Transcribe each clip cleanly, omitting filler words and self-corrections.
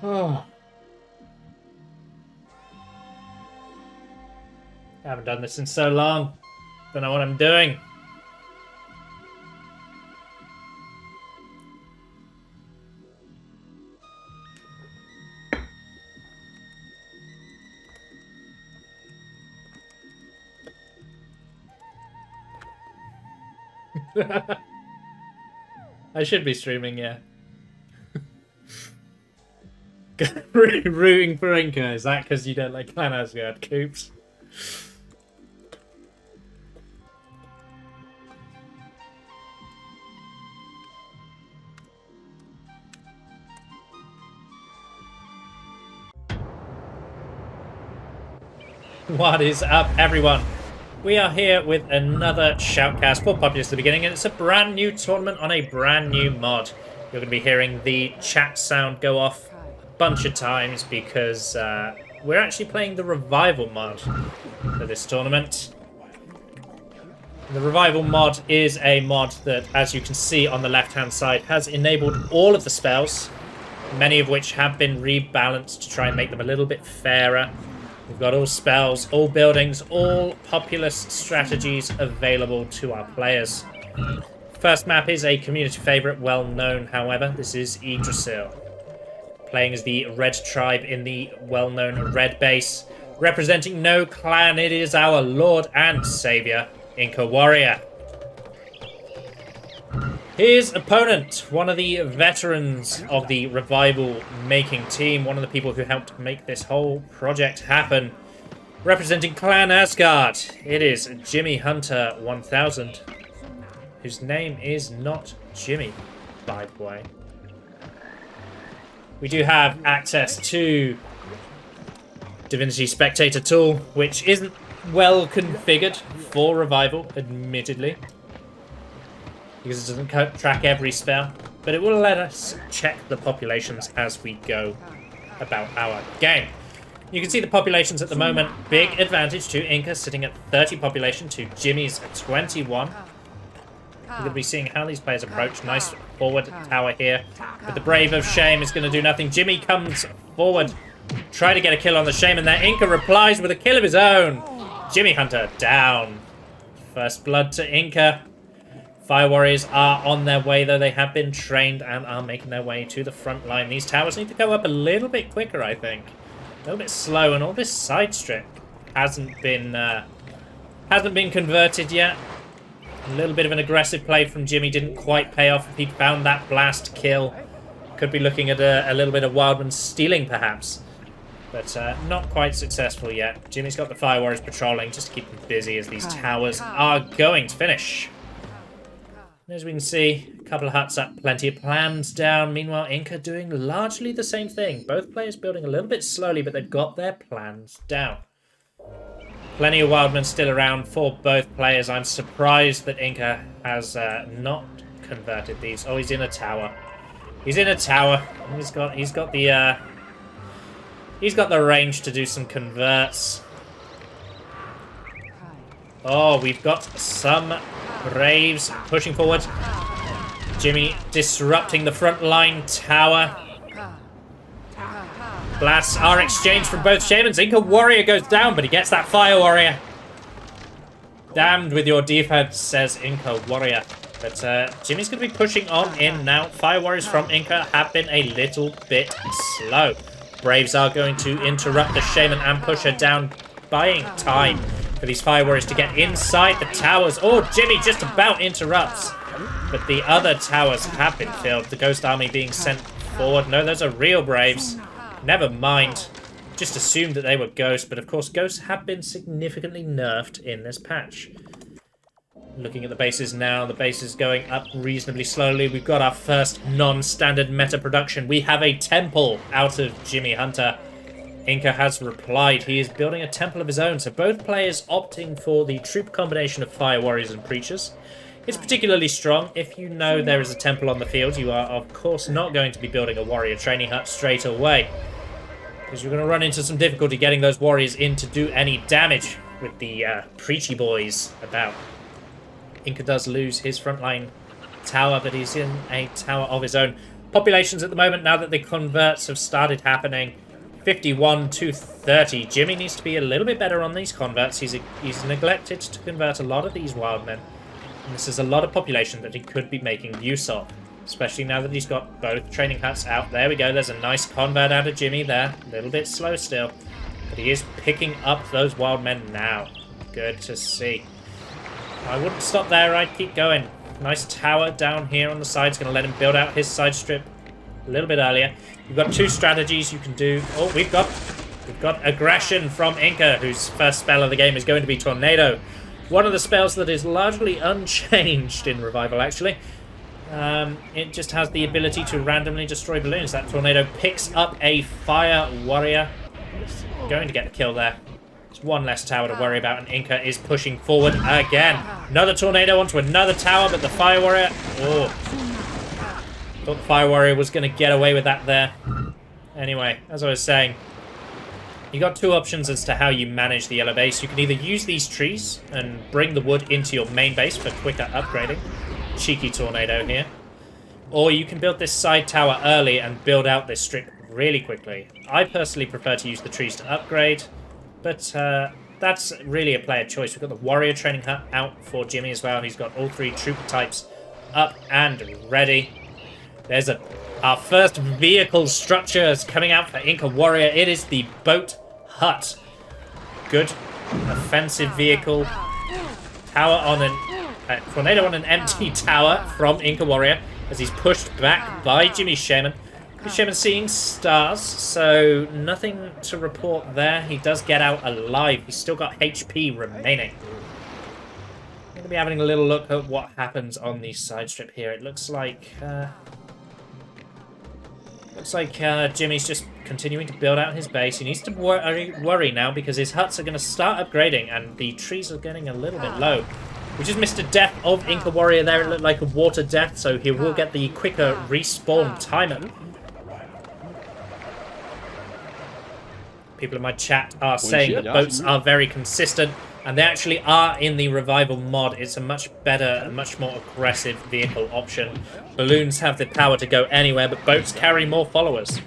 Oh. I haven't done this in so long. Don't know what I'm doing. I should be streaming, yeah. Rooting for Inca, is that because you don't like Clan Asgard, Coops? What is up, everyone? We are here with another shoutcast for Populous at the beginning, and it's a brand new tournament on a brand new mod. You're going to be hearing the chat sound go off a bunch of times because we're actually playing the Revival mod for this tournament. The Revival mod is a mod that, as you can see on the left-hand side, has enabled all of the spells, many of which have been rebalanced to try and make them a little bit fairer. We've got all spells, all buildings, all Populous strategies available to our players. First map is a community favourite, well known, however. This is Yggdrasil. Playing as the red tribe in the well-known red base. Representing no clan, it is our Lord and Saviour, IncaWarrior. His opponent, one of the veterans of the Revival making team, one of the people who helped make this whole project happen. Representing Clan Asgard, it is Jimmyhunter1000, whose name is not Jimmy, by the way. We do have access to Divinity Spectator tool, which isn't well configured for Revival, admittedly, because it doesn't track every spell, but it will let us check the populations as we go about our game. You can see the populations at the moment. Big advantage to Inca, sitting at 30 population to Jimmy's at 21. We're going to be seeing how these players approach. Nice forward tower here. But the Brave of Shame is going to do nothing. Jimmy comes forward, try to get a kill on the Shaman there. Inca replies with a kill of his own. Jimmyhunter down. First blood to Inca. Fire Warriors are on their way, though. They have been trained and are making their way to the front line. These towers need to go up a little bit quicker, I think. A little bit slow, and all this side strip hasn't been converted yet. A little bit of an aggressive play from Jimmy didn't quite pay off. If he found that blast kill, could be looking at a little bit of Wildman stealing, perhaps. But not quite successful yet. Jimmy's got the Fire Warriors patrolling just to keep them busy as these towers are going to finish. As we can see, a couple of huts up, plenty of plans down. Meanwhile, Inca doing largely the same thing. Both players building a little bit slowly, but they've got their plans down. Plenty of Wildmen still around for both players. I'm surprised that Inca has not converted these. Oh, he's in a tower. He's in a tower. He's got the range to do some converts. Oh, we've got some Braves pushing forward. Jimmy disrupting the front line tower. Blasts are exchanged from both Shamans. IncaWarrior goes down, but he gets that Fire Warrior. Damned with your defense, says IncaWarrior. But Jimmy's going to be pushing on in now. Fire Warriors from Inca have been a little bit slow. Braves are going to interrupt the Shaman and push her down, buying time for these Fire Warriors to get inside the towers. Oh, Jimmy just about interrupts. But the other towers have been filled. The Ghost Army being sent forward. No, those are real Braves. Never mind. Just assumed that they were ghosts. But of course, ghosts have been significantly nerfed in this patch. Looking at the bases now. The base is going up reasonably slowly. We've got our first non-standard meta production. We have a temple out of Jimmyhunter. Inca has replied. He is building a temple of his own, so both players opting for the troop combination of Fire Warriors and Preachers. It's particularly strong if you know there is a temple on the field. You are, of course, not going to be building a warrior training hut straight away, because you're going to run into some difficulty getting those warriors in to do any damage with the preachy boys about. Inca does lose his frontline tower, but he's in a tower of his own. Populations at the moment, now that the converts have started happening, 51 to 30. Jimmy needs to be a little bit better on these converts. He's neglected to convert a lot of these wild men. And this is a lot of population that he could be making use of, especially now that he's got both training huts out. There we go. There's a nice convert out of Jimmy there. A little bit slow still, but he is picking up those wild men now. Good to see. I wouldn't stop there. I'd keep going. Nice tower down here on the side. It's going to let him build out his side strip a little bit earlier. You've got two strategies you can do. Oh, we've got aggression from Inca, whose first spell of the game is going to be Tornado. One of the spells that is largely unchanged in Revival, actually. It just has the ability to randomly destroy balloons. That Tornado picks up a Fire Warrior. It's going to get the kill there. It's one less tower to worry about, and Inca is pushing forward again. Another Tornado onto another tower, but the Fire Warrior... Oh. Thought the Fire Warrior was going to get away with that there. Anyway, as I was saying, you got two options as to how you manage the yellow base. You can either use these trees and bring the wood into your main base for quicker upgrading. Cheeky Tornado here. Or you can build this side tower early and build out this strip really quickly. I personally prefer to use the trees to upgrade, but that's really a player choice. We've got the Warrior Training Hut out for Jimmy as well. He's got all three trooper types up and ready. There's our first vehicle structures coming out for IncaWarrior. It is the boat hut. Good offensive vehicle. Tower on an Tornado on an empty tower from IncaWarrior as he's pushed back by Jimmy Shaman. Shaman seeing stars, so nothing to report there. He does get out alive. He's still got HP remaining. I'm going to be having a little look at what happens on the side strip here. It looks like Jimmy's just continuing to build out his base. He needs to worry now because his huts are going to start upgrading and the trees are getting a little bit low. We just missed a death of IncaWarrior there. It looked like a water death, so he will get the quicker respawn timer. People in my chat are saying that boats are very consistent, and they actually are in the Revival mod. It's a much better, a much more aggressive vehicle option. Balloons have the power to go anywhere, but boats carry more followers.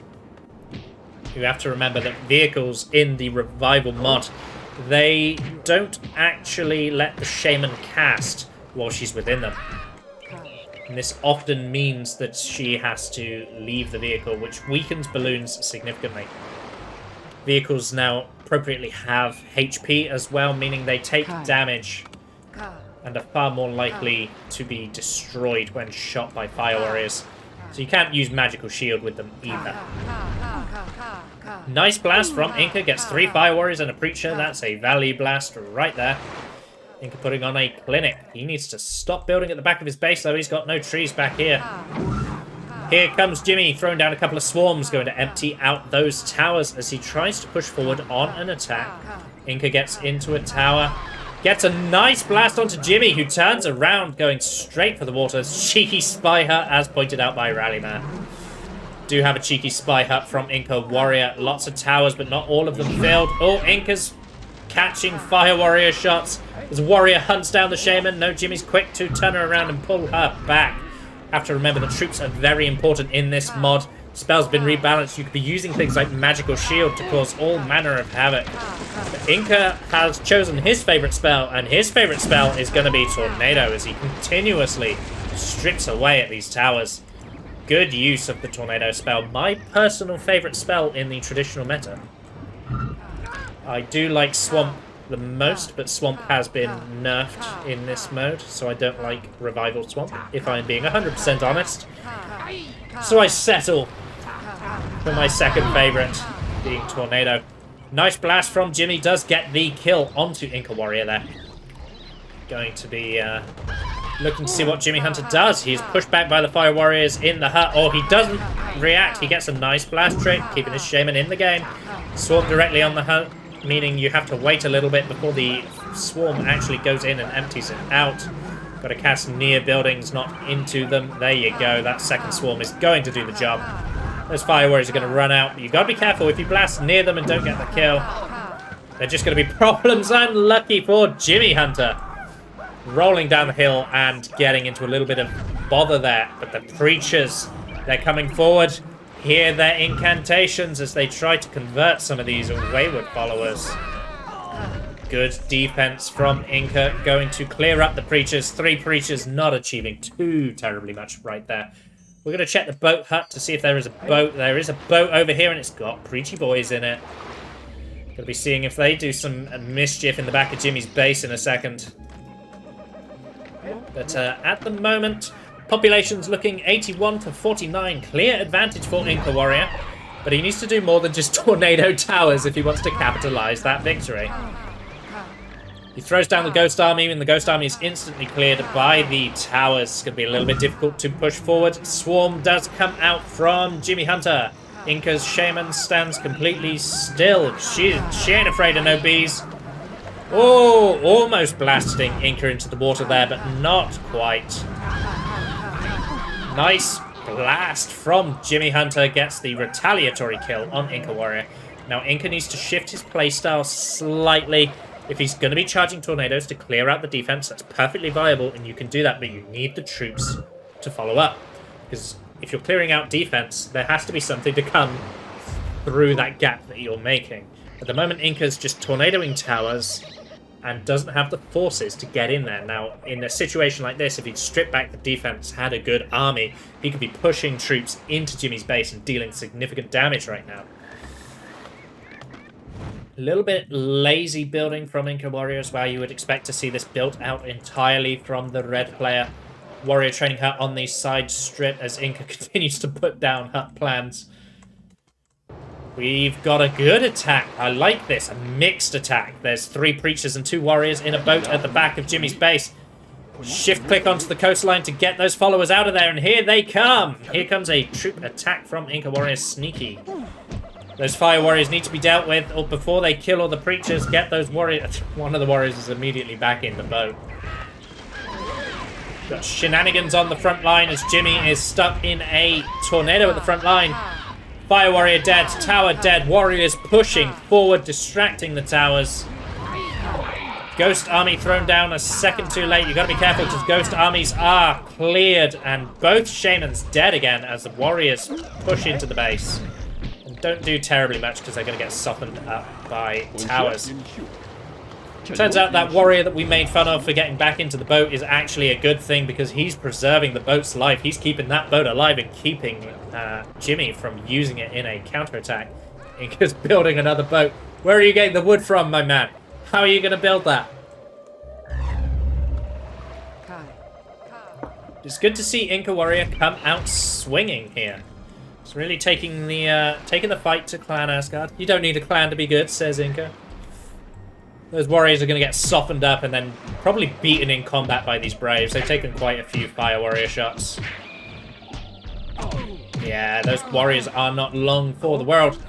You have to remember that vehicles in the Revival mod, they don't actually let the Shaman cast while she's within them. And this often means that she has to leave the vehicle, which weakens balloons significantly. Vehicles now appropriately have HP as well, meaning they take damage and are far more likely to be destroyed when shot by Fire Warriors. So you can't use Magical Shield with them either. Nice blast from Inca, gets 3 Fire Warriors and a Preacher. That's a Valley Blast right there. Inca putting on a clinic. He needs to stop building at the back of his base, though. He's got no trees back here. Here comes Jimmy, throwing down a couple of swarms, going to empty out those towers as he tries to push forward on an attack. Inca gets into a tower, gets a nice blast onto Jimmy, who turns around, going straight for the water. Cheeky Spy Hut, as pointed out by Rallyman. Do have a cheeky Spy Hut from IncaWarrior. Lots of towers, but not all of them filled. Oh, Inca's catching Fire Warrior shots. As Warrior hunts down the Shaman. No, Jimmy's quick to turn her around and pull her back. Have to remember that troops are very important in this mod. Spells have been rebalanced. You could be using things like Magical Shield to cause all manner of havoc. But Inca has chosen his favorite spell, and his favorite spell is going to be Tornado as he continuously strips away at these towers. Good use of the Tornado spell. My personal favorite spell in the traditional meta. I do like Swamp the most, but Swamp has been nerfed in this mode, so I don't like Revival Swamp, if I'm being 100% honest. So I settle for my second favourite, being Tornado. Nice blast from Jimmy, does get the kill onto IncaWarrior there. Going to be looking to see what Jimmyhunter does. He's pushed back by the Fire Warriors in the hut, or he doesn't react. He gets a nice blast trick, keeping his Shaman in the game. Swarm directly on the hut, meaning you have to wait a little bit before the swarm actually goes in and empties it out. Got to cast near buildings, not into them. There you go. That second swarm is going to do the job. Those fire warriors are going to run out. But you've got to be careful. If you blast near them and don't get the kill, they're just going to be problems. Unlucky for Jimmyhunter. Rolling down the hill and getting into a little bit of bother there. But the preachers, they're coming forward. Hear their incantations as they try to convert some of these wayward followers. Good defense from Inca, going to clear up the preachers. 3 preachers not achieving too terribly much right there. We're going to check the boat hut to see if there is a boat. There is a boat over here, and it's got preachy boys in it. Going to be seeing if they do some mischief in the back of Jimmy's base in a second. But at the moment, population's looking 81 to 49. Clear advantage for IncaWarrior. But he needs to do more than just tornado towers if he wants to capitalize that victory. He throws down the Ghost Army, and the Ghost Army is instantly cleared by the towers. It's going to be a little bit difficult to push forward. Swarm does come out from Jimmyhunter. Inca's Shaman stands completely still. She ain't afraid of no bees. Oh, almost blasting Inca into the water there, but not quite. Nice blast from Jimmyhunter, gets the retaliatory kill on IncaWarrior. Now Inca needs to shift his playstyle slightly. If he's going to be charging tornadoes to clear out the defense, that's perfectly viable, and you can do that, but you need the troops to follow up. Because if you're clearing out defense, there has to be something to come through that gap that you're making. At the moment, Inca's just tornadoing towers and doesn't have the forces to get in there. Now, in a situation like this, if he'd stripped back the defense, had a good army, he could be pushing troops into Jimmy's base and dealing significant damage right now. A little bit lazy building from IncaWarrior as well. You would expect to see this built out entirely from the red player. Warrior training hut on the side strip as Inca continues to put down hut plans. We've got a good attack. I like this. A mixed attack. There's 3 preachers and 2 warriors in a boat at the back of Jimmy's base. Shift click onto the coastline to get those followers out of there, and here they come. Here comes a troop attack from IncaWarrior. Sneaky. Those fire warriors need to be dealt with, or before they kill all the preachers, get those warriors. One of the warriors is immediately back in the boat. Got shenanigans on the front line as Jimmy is stuck in a tornado at the front line. Fire warrior dead, tower dead, warriors pushing forward, distracting the towers. Ghost army thrown down a second too late. You've got to be careful because ghost armies are cleared, and both shamans dead again as the warriors push into the base. Don't do terribly much because they're going to get softened up by towers. Turns out that warrior that we made fun of for getting back into the boat is actually a good thing because he's preserving the boat's life. He's keeping that boat alive and keeping Jimmy from using it in a counterattack. Inca's building another boat. Where are you getting the wood from, my man? How are you going to build that? It's good to see IncaWarrior come out swinging here. It's really taking the fight to Clan Asgard. You don't need a clan to be good, says Inca. Those warriors are going to get softened up and then probably beaten in combat by these braves. They've taken quite a few fire warrior shots. Yeah, those warriors are not long for the world.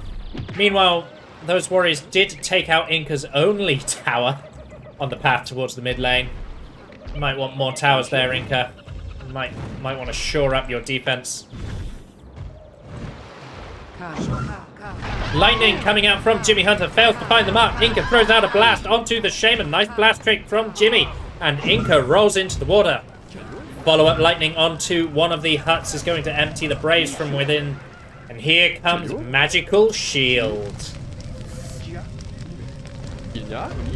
Meanwhile, those warriors did take out Inca's only tower on the path towards the mid lane. Might want more towers there, Inca. Might want to shore up your defense. Lightning coming out from Jimmyhunter, fails to find the mark. Inca throws out a blast onto the shaman. Nice blast trick from Jimmy, and Inca rolls into the water. Follow-up lightning onto one of the huts is going to empty the braves from within. And here comes magical shield.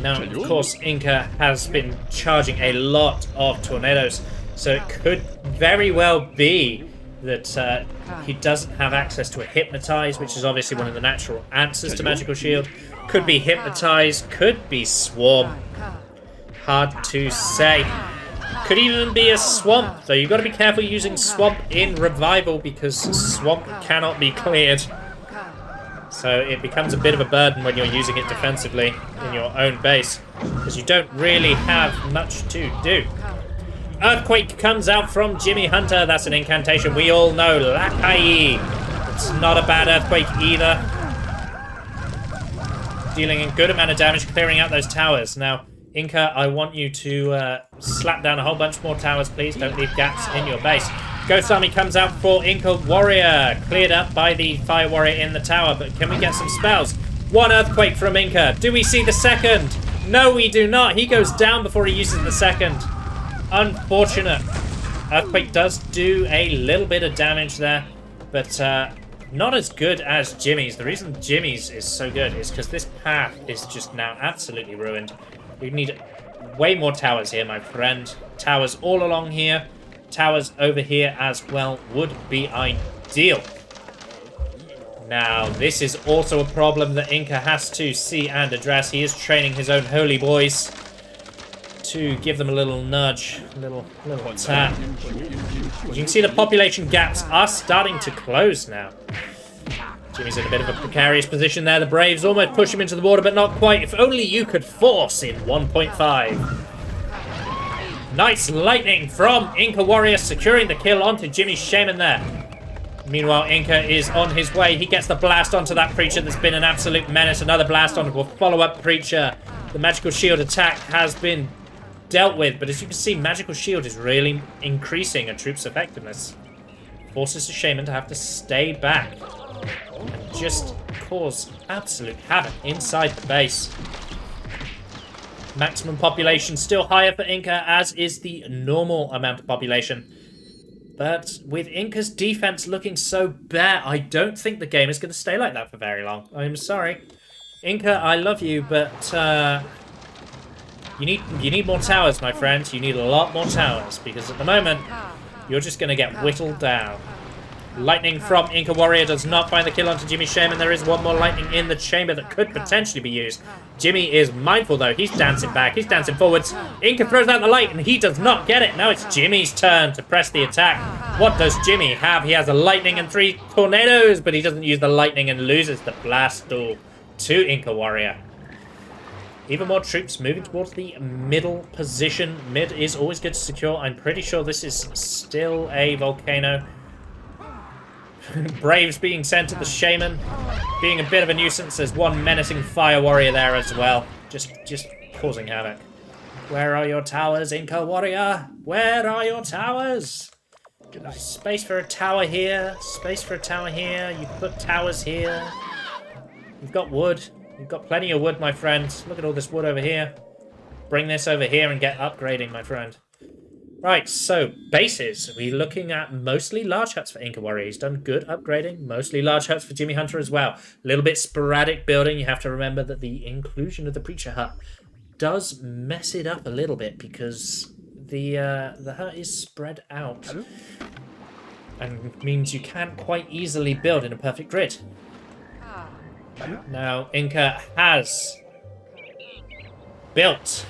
Now, of course, Inca has been charging a lot of tornadoes, so it could very well be that he doesn't have access to a Hypnotize, which is obviously one of the natural answers to Magical Shield. Could be Hypnotize, could be Swarm. Hard to say. Could even be a Swamp, though. You've got to be careful using Swamp in Revival because Swamp cannot be cleared. So it becomes a bit of a burden when you're using it defensively in your own base, because you don't really have much to do. Earthquake comes out from Jimmyhunter. That's an incantation we all know. Lakai. It's not a bad earthquake either. Dealing a good amount of damage, clearing out those towers. Now, Inca, I want you to slap down a whole bunch more towers, please. Don't leave gaps in your base. Ghost Army comes out for IncaWarrior. Cleared up by the Fire Warrior in the tower, but can we get some spells? One Earthquake from Inca. Do we see the second? No, we do not. He goes down before he uses the second. Unfortunate. Earthquake does do a little bit of damage there, but not as good as Jimmy's. The reason Jimmy's is so good is because this path is just now absolutely ruined. We need way more towers here, my friend. Towers all along here. Towers over here as well would be ideal. Now, this is also a problem that Inca has to see and address. He is training his own holy boys to give them a little nudge, a little tap. You can see the population gaps are starting to close now. Jimmy's in a bit of a precarious position there. The Braves almost push him into the water, but not quite. If only you could force in 1.5. Nice lightning from IncaWarrior, securing the kill onto Jimmy's Shaman there. Meanwhile, Inca is on his way. He gets the blast onto that Preacher that's been an absolute menace. Another blast onto a follow-up Preacher. The Magical Shield attack has been dealt with, but as you can see, Magical Shield is really increasing a troop's effectiveness. Forces the Shaman to have to stay back and just cause absolute havoc inside the base. Maximum population still higher for Inca, as is the normal amount of population. But with Inca's defense looking so bare, I don't think the game is going to stay like that for very long. I'm sorry. Inca, I love you, but you need more towers, my friend. You need a lot more towers, because at the moment, you're just going to get whittled down. Lightning from IncaWarrior does not find the kill onto Jimmy Shaman. There is one more lightning in the chamber that could potentially be used. Jimmy is mindful, though. He's dancing back. He's dancing forwards. Inca throws out the light, and he does not get it. Now it's Jimmy's turn to press the attack. What does Jimmy have? He has a lightning and 3 tornadoes, but he doesn't use the lightning and loses the blast duel to IncaWarrior. Even more troops moving towards the middle position. Mid is always good to secure. I'm pretty sure this is still a volcano. Braves being sent to the Shaman, being a bit of a nuisance. There's one menacing Fire Warrior there as well, just causing havoc. Where are your towers, IncaWarrior? Where are your towers? Space for a tower here, space for a tower here. You put towers here. You've got wood. You've got plenty of wood, my friend. Look at all this wood over here. Bring this over here and get upgrading, my friend. Right, so bases. We're looking at mostly large huts for IncaWarrior. He's done good upgrading. Mostly large huts for Jimmyhunter as well. A little bit sporadic building. You have to remember that the inclusion of the Preacher hut does mess it up a little bit because the hut is spread out. Hello? And means you can't quite easily build in a perfect grid. Now, Inca has built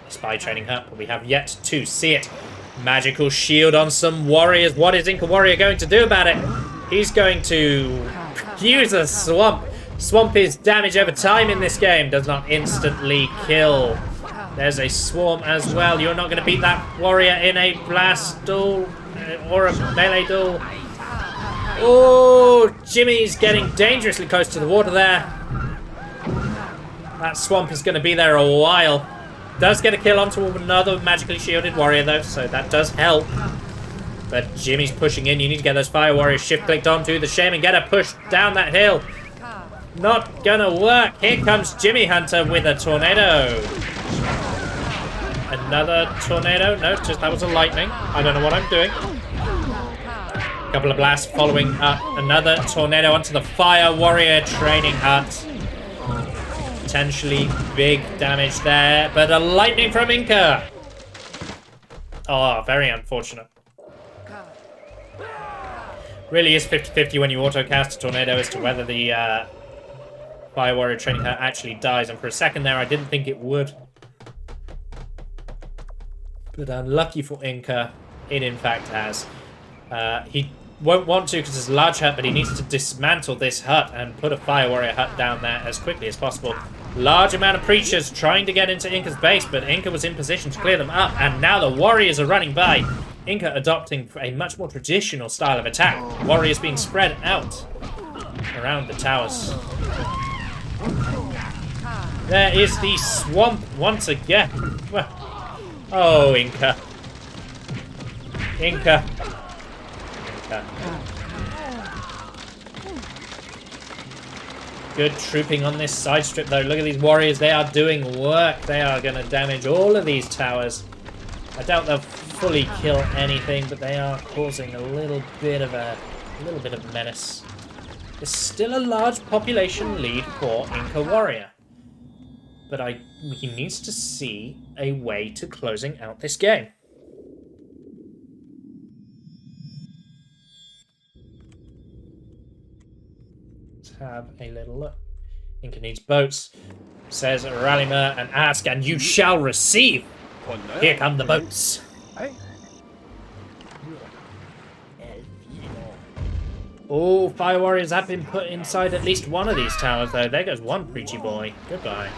Spy Training Hut, but we have yet to see it. Magical Shield on some warriors. What is IncaWarrior going to do about it? He's going to use a Swamp. Swamp is damage over time in this game. Does not instantly kill. There's a Swarm as well. You're not going to beat that warrior in a blast duel or a melee duel. Oh, Jimmy's getting dangerously close to the water there. That Swamp is going to be there a while. Does get a kill onto another magically shielded warrior, though, so that does help. But Jimmy's pushing in. You need to get those Fire Warriors shift-clicked onto the Shaman. Get a push down that hill. Not gonna work. Here comes Jimmyhunter with a tornado. Another tornado. No, just that was a lightning. I don't know what I'm doing. A couple of blasts following up. Another tornado onto the Fire Warrior training hut. Potentially big damage there, but a lightning from Inca. Oh, very unfortunate. Really is 50-50 when you auto-cast a tornado as to whether the Fire Warrior training hut actually dies, and for a second there I didn't think it would. But unlucky for Inca, it in fact has. He won't want to because it's a large hut, but he needs to dismantle this hut and put a Fire Warrior hut down there as quickly as possible. Large amount of Preachers trying to get into Inca's base, but Inca was in position to clear them up, and now the Warriors are running by. Inca adopting a much more traditional style of attack. Warriors being spread out around the towers. There is the swamp once again. Well, oh, Inca. Inca. Inca. Good trooping on this side strip, though. Look at these warriors. They are doing work. They are going to damage all of these towers. I doubt they'll fully kill anything, but they are causing a little bit of menace. There's still a large population lead for IncaWarrior. But he needs to see a way to closing out this game. Let's have a little look. Inca needs boats, says Rallimer, and ask, and you shall receive. Here come the boats. Oh, fire warriors have been put inside at least one of these towers, though. There goes one preachy boy. Goodbye.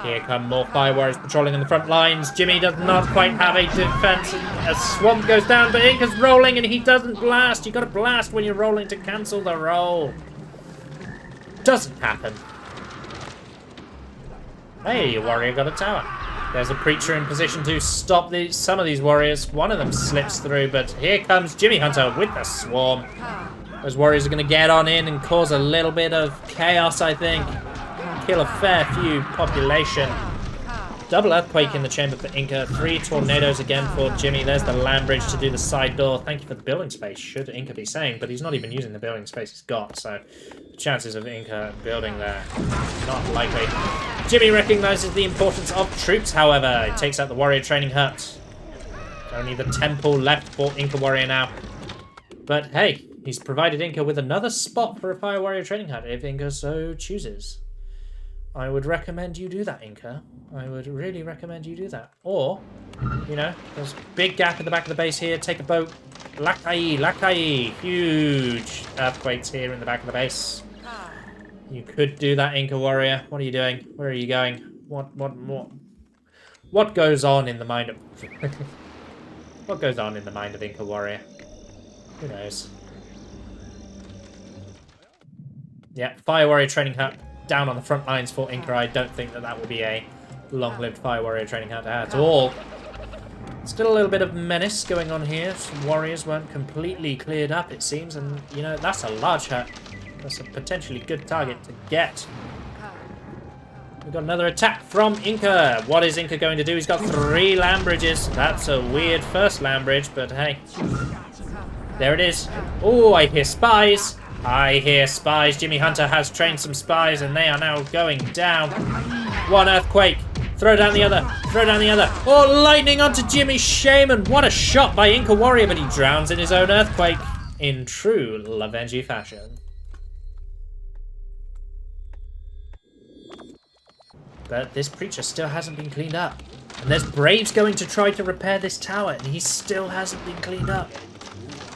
Here come more fire warriors patrolling in the front lines. Jimmy does not quite have a defense. A swamp goes down, but Inca's rolling and he doesn't blast. You gotta blast when you're rolling to cancel the roll. Doesn't happen. Hey, your warrior got a tower. There's a preacher in position to stop some of these warriors. One of them slips through, but here comes Jimmyhunter with the swarm. Those warriors are going to get on in and cause a little bit of chaos, I think. Kill a fair few population. Double earthquake in the chamber for Inca. 3 tornadoes again for Jimmy. There's the land bridge to do the side door. Thank you for the building space, should Inca be saying, but he's not even using the building space he's got, so the chances of Inca building there, not likely. Jimmy recognizes the importance of troops, however. He takes out the warrior training hut. Only the temple left for IncaWarrior now. But hey, he's provided Inca with another spot for a fire warrior training hut if Inca so chooses. I would recommend you do that, Inca. I would really recommend you do that. Or, you know, there's a big gap in the back of the base here. Take a boat. Lakai, Lakai. Huge earthquakes here in the back of the base. You could do that, IncaWarrior. What are you doing? Where are you going? What goes on in the mind of... what goes on in the mind of IncaWarrior? Who knows? Yeah, fire warrior training hut down on the front lines for Inca. I don't think that will be a long-lived fire warrior training hut at all. Still a little bit of menace going on here. Some warriors weren't completely cleared up, it seems, and, you know, that's a large hut. That's a potentially good target to get. We've got another attack from Inca. What is Inca going to do? He's got 3 land bridges. That's a weird first land bridge, but hey. There it is. Oh, I hear spies. I hear spies. Jimmyhunter has trained some spies, and they are now going down. One earthquake. Throw down the other. Throw down the other. Oh, lightning onto Jimmy Shaman. What a shot by IncaWarrior, but he drowns in his own earthquake. In true Lovenji fashion. But this preacher still hasn't been cleaned up. And there's Braves going to try to repair this tower, and he still hasn't been cleaned up.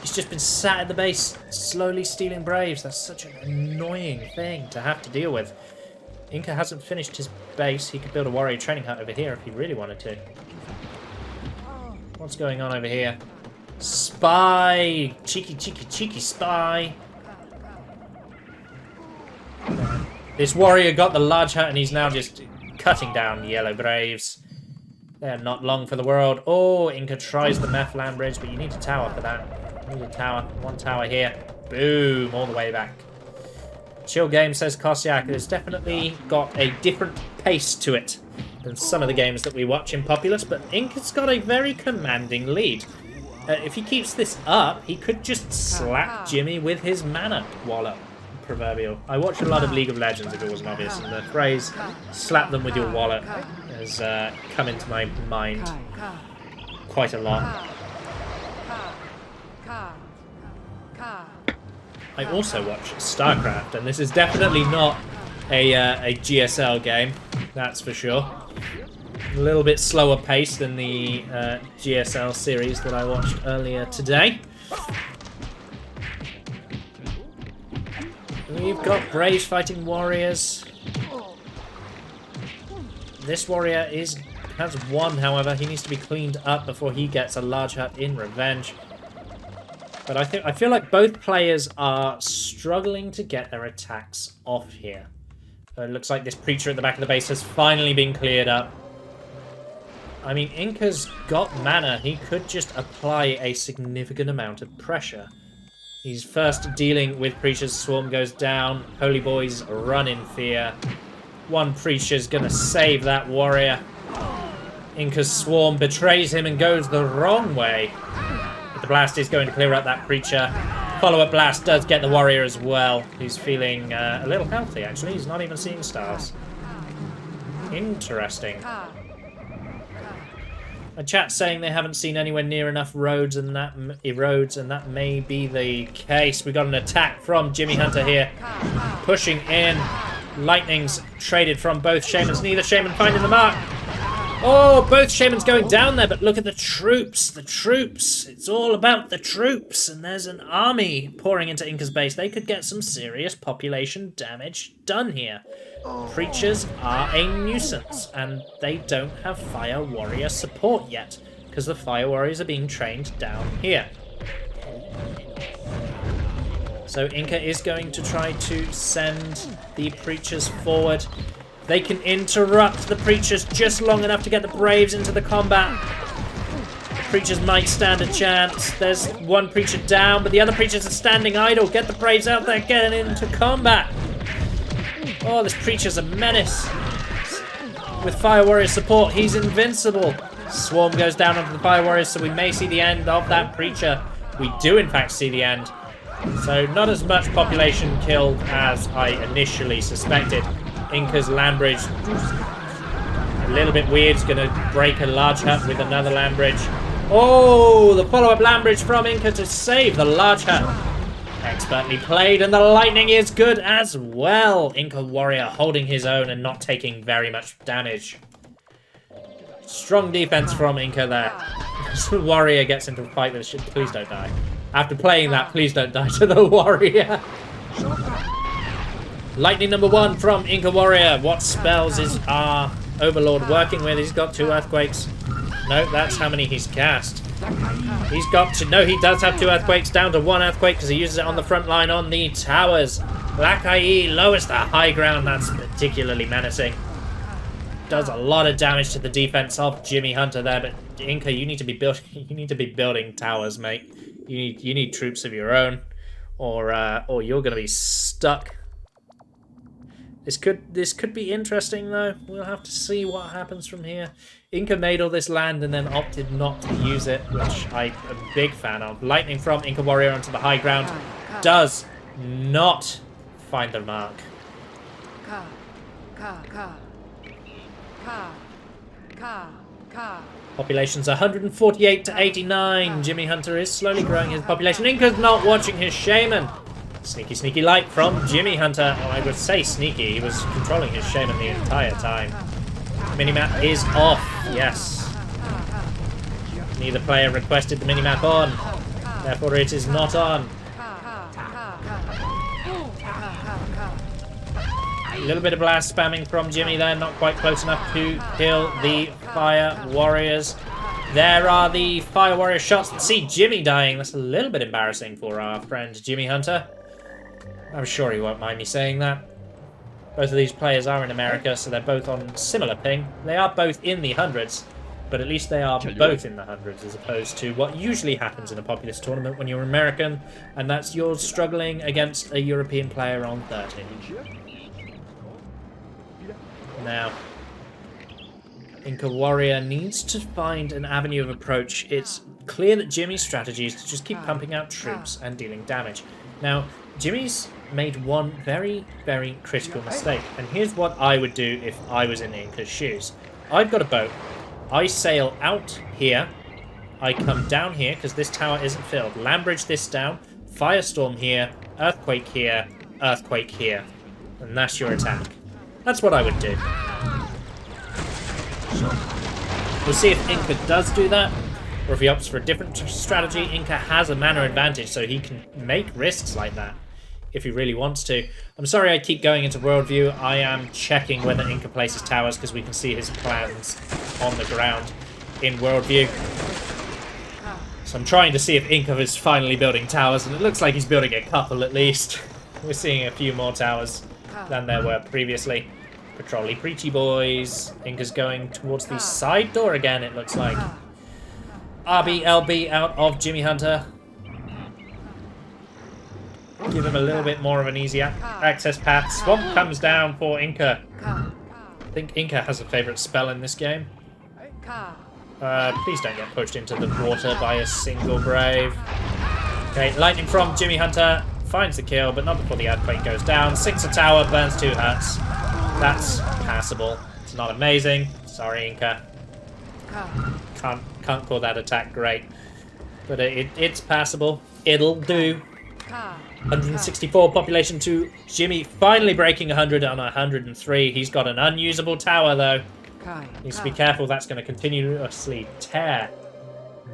He's just been sat at the base, slowly stealing Braves. That's such an annoying thing to have to deal with. Inca hasn't finished his base. He could build a warrior training hut over here if he really wanted to. What's going on over here? Spy! Cheeky, cheeky, cheeky spy! This warrior got the large hut and he's now just cutting down yellow Braves. They're not long for the world. Oh, Inca tries the meth land bridge, but you need a tower for that. You need a tower. One tower here. Boom, all the way back. Chill game, says Kosyak. It's definitely got a different pace to it than some of the games that we watch in Populous, but Inca's got a very commanding lead. If he keeps this up, he could just slap Jimmy with his mana wallop. Proverbial. I watch a lot of League of Legends, if it wasn't obvious, and the phrase slap them with your wallet has come into my mind quite a lot. I also watch StarCraft, and this is definitely not a GSL game, that's for sure. A little bit slower pace than the GSL series that I watched earlier today. We've got Braves fighting warriors. This warrior has one, however. He needs to be cleaned up before he gets a large hut in revenge. But I feel like both players are struggling to get their attacks off here. It looks like this Preacher at the back of the base has finally been cleared up. I mean, Inca's got mana. He could just apply a significant amount of pressure. He's first dealing with Preacher's Swarm goes down. Holy Boys run in fear. One Preacher's gonna save that warrior. Inca's Swarm betrays him and goes the wrong way. But the blast is going to clear up that Preacher. Follow-up blast does get the warrior as well. He's feeling a little healthy, actually. He's not even seeing stars. Interesting. A chat saying they haven't seen anywhere near enough roads, and that may be the case. We got an attack from Jimmyhunter here, pushing in. Lightnings traded from both shamans. Neither shaman finding the mark. Oh, both shamans going down there, but look at the troops. The troops. It's all about the troops, and there's an army pouring into Inca's base. They could get some serious population damage done here. Preachers are a nuisance, and they don't have Fire Warrior support yet, because the Fire Warriors are being trained down here. So Inca is going to try to send the Preachers forward. They can interrupt the Preachers just long enough to get the Braves into the combat. The Preachers might stand a chance. There's one Preacher down, but the other Preachers are standing idle. Get the Braves out there, get into combat. Oh, this Preacher's a menace. With Fire Warrior support, he's invincible. Swarm goes down onto the Fire Warriors, so we may see the end of that Preacher. We do, in fact, see the end. So not as much population killed as I initially suspected. Inca's land bridge, a little bit weird. He's going to break a large hut with another land bridge. Oh, the follow-up land bridge from Inca to save the large hut. Expertly played, and the lightning is good as well. IncaWarrior holding his own and not taking very much damage. Strong defense from Inca there. Warrior gets into a fight with a ship. Please don't die. After playing that, please don't die to the warrior. Lightning number 1 from IncaWarrior. What spells is our Overlord working with? He's got 2 earthquakes. No, that's how many he's cast. He's got to... No, he does have 2 earthquakes, down to 1 earthquake because he uses it on the front line on the towers. Black IE lowers the high ground. That's particularly menacing. Does a lot of damage to the defense of Jimmyhunter there, but Inca, you need to be building towers, mate. You need troops of your own, or you're gonna be stuck. This could be interesting though. We'll have to see what happens from here. Inca made all this land and then opted not to use it, which I'm a big fan of. Lightning from IncaWarrior onto the high ground does not find the mark. Population's 148 to 89. Jimmyhunter is slowly growing his population. Inca's not watching his shaman. Sneaky, sneaky light from Jimmyhunter. Oh, I would say sneaky. He was controlling his shaman the entire time. Minimap is off. Yes. Neither player requested the minimap on. Therefore, it is not on. A little bit of blast spamming from Jimmy there. Not quite close enough to kill the Fire Warriors. There are the Fire Warrior shots. See Jimmy dying. That's a little bit embarrassing for our friend Jimmyhunter. I'm sure he won't mind me saying that. Both of these players are in America, so they're both on similar ping. They are both in the hundreds, but at least they are both in the hundreds, as opposed to what usually happens in a Populous tournament when you're American, and that's you're struggling against a European player on 30. Now, IncaWarrior needs to find an avenue of approach. It's clear that Jimmy's strategy is to just keep pumping out troops and dealing damage. Now, Jimmy's made one very, very critical mistake, and here's what I would do if I was in Inca's shoes. I've got a boat. I sail out here. I come down here, because this tower isn't filled. Land bridge this down. Firestorm here. Earthquake here. Earthquake here. And that's your attack. That's what I would do. We'll see if Inca does do that, or if he opts for a different strategy. Inca has a mana advantage, so he can make risks like that if he really wants to. I'm sorry I keep going into worldview. I am checking whether Inca places towers because we can see his plans on the ground in worldview. So I'm trying to see if Inca is finally building towers, and it looks like he's building a couple at least. We're seeing a few more towers than there were previously. Patrolly preachy boys. Inca's going towards the side door again, it looks like. RBLB out of Jimmyhunter. Give him a little bit more of an easy access path. Swamp comes down for Inca. I think Inca has a favourite spell in this game. Please don't get pushed into the water by a single brave. Okay, lightning from Jimmyhunter. Finds the kill, but not before the earthquake goes down. Sinks a tower, burns 2 huts. That's passable. It's not amazing. Sorry, Inca. Can't call that attack great. But it's passable. It'll do. 164 population to Jimmy, finally breaking 100 on 103. He's got an unusable tower, though. Needs to be careful. That's going to continuously tear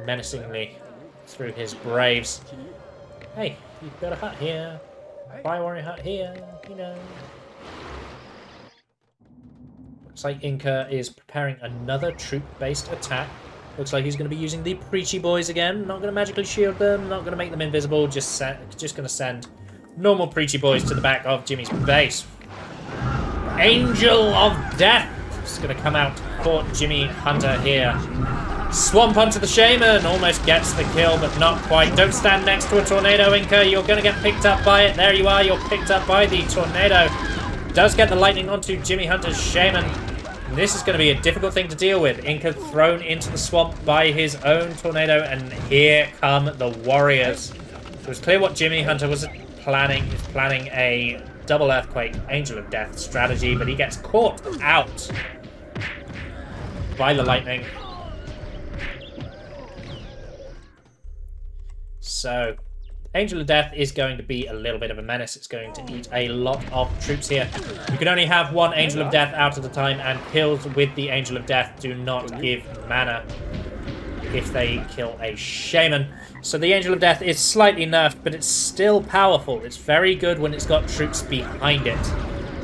menacingly through his braves. Hey, you've got a hut here. IncaWarrior hut here, you know. Looks like Inca is preparing another troop-based attack. Looks like he's going to be using the preachy boys again. Not going to magically shield them, not going to make them invisible, just going to send normal preachy boys to the back of Jimmy's base. Angel of Death is going to come out for Jimmyhunter here. Swamp onto the Shaman, almost gets the kill, but not quite. Don't stand next to a tornado, Inca. You're going to get picked up by it. There you are, you're picked up by the tornado. Does get the lightning onto Jimmyhunter's Shaman. This is going to be a difficult thing to deal with. Inca thrown into the swamp by his own tornado, and here come the warriors. So it's clear what Jimmyhunter was planning. He's planning a double earthquake, Angel of Death strategy, but he gets caught out by the lightning. So, Angel of Death is going to be a little bit of a menace. It's going to eat a lot of troops here. You can only have one Angel of Death out at a time, and kills with the Angel of Death do not give mana if they kill a Shaman. So the Angel of Death is slightly nerfed, but it's still powerful. It's very good when it's got troops behind it.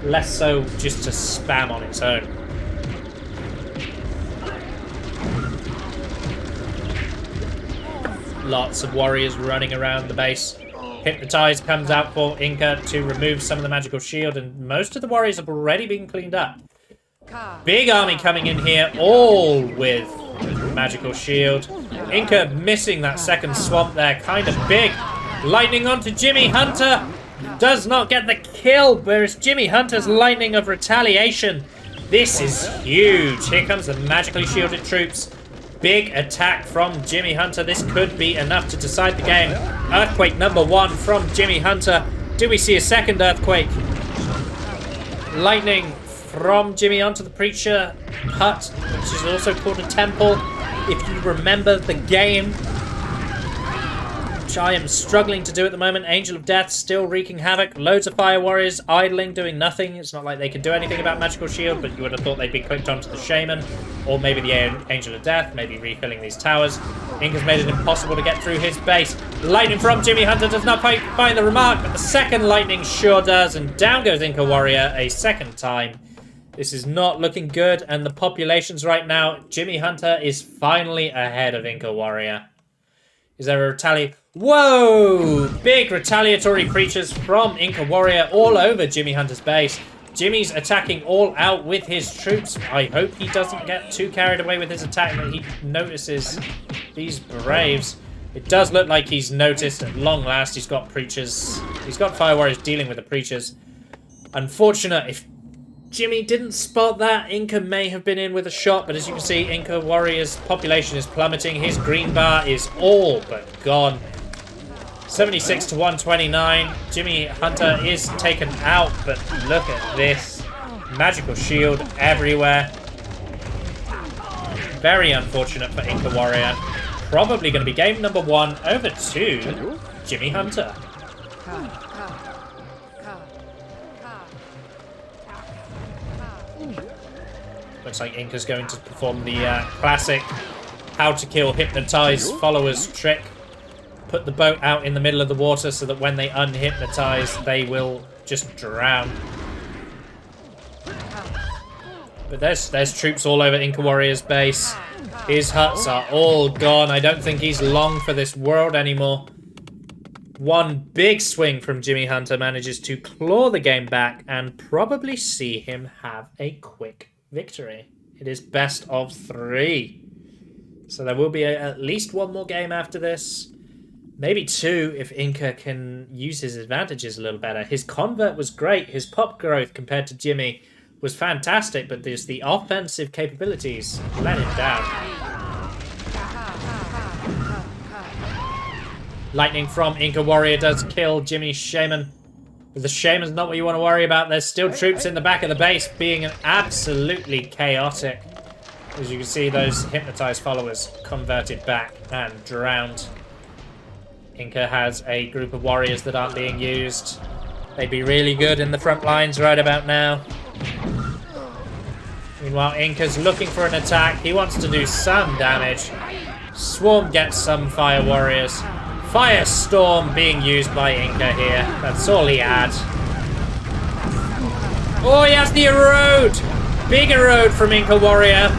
Less so just to spam on its own. Lots of warriors running around the base. Hypnotize comes out for Inca to remove some of the magical shield, and most of the warriors have already been cleaned up. Big army coming in here, all with magical shield. Inca missing that second swamp there, kind of big. Lightning onto Jimmyhunter. Does not get the kill, whereas Jimmyhunter's lightning of retaliation. This is huge. Here comes the magically shielded troops. Big attack from Jimmyhunter. This could be enough to decide the game. Earthquake number 1 from Jimmyhunter. Do we see a second earthquake? Lightning from Jimmy onto the Preacher hut, which is also called a temple. If you remember the game, which I am struggling to do at the moment. Angel of Death still wreaking havoc. Loads of Fire Warriors idling, doing nothing. It's not like they can do anything about Magical Shield, but you would have thought they'd be clicked onto the Shaman, or maybe the Angel of Death, maybe refilling these towers. Inca's made it impossible to get through his base. Lightning from Jimmyhunter does not find the remark, but the second lightning sure does, and down goes IncaWarrior a second time. This is not looking good, and the populations right now, Jimmyhunter is finally ahead of IncaWarrior. Is there a retaliate? Whoa! Big retaliatory creatures from IncaWarrior all over Jimmyhunter's base. Jimmy's attacking all out with his troops. I hope he doesn't get too carried away with his attack and that he notices these braves. It does look like he's noticed at long last. He's got preachers. He's got Fire Warriors dealing with the preachers. Unfortunate. If Jimmy didn't spot that, Inca may have been in with a shot, but as you can see, IncaWarrior's population is plummeting. His green bar is all but gone. 76 to 129. Jimmyhunter is taken out, but look at this. Magical shield everywhere. Very unfortunate for IncaWarrior. Probably going to be game number 1 over to Jimmyhunter. Looks like Inca's going to perform the classic how to kill hypnotize followers trick. Put the boat out in the middle of the water so that when they unhypnotize, they will just drown. But there's troops all over IncaWarrior's base. His huts are all gone. I don't think he's long for this world anymore. One big swing from Jimmyhunter manages to claw the game back and probably see him have a quick victory. It is best of 3. So there will be at least one more game after this. Maybe 2 if Inca can use his advantages a little better. His convert was great. His pop growth compared to Jimmy was fantastic, but there's the offensive capabilities let him down. Lightning from IncaWarrior does kill Jimmy's Shaman. But the Shaman's not what you want to worry about. There's still troops in the back of the base being absolutely chaotic. As you can see, those hypnotized followers converted back and drowned. Inca has a group of warriors that aren't being used. They'd be really good in the front lines right about now. Meanwhile, Inca's looking for an attack. He wants to do some damage. Swarm gets some fire warriors. Firestorm being used by Inca here. That's all he had. Oh, he has the erode! Big erode from IncaWarrior.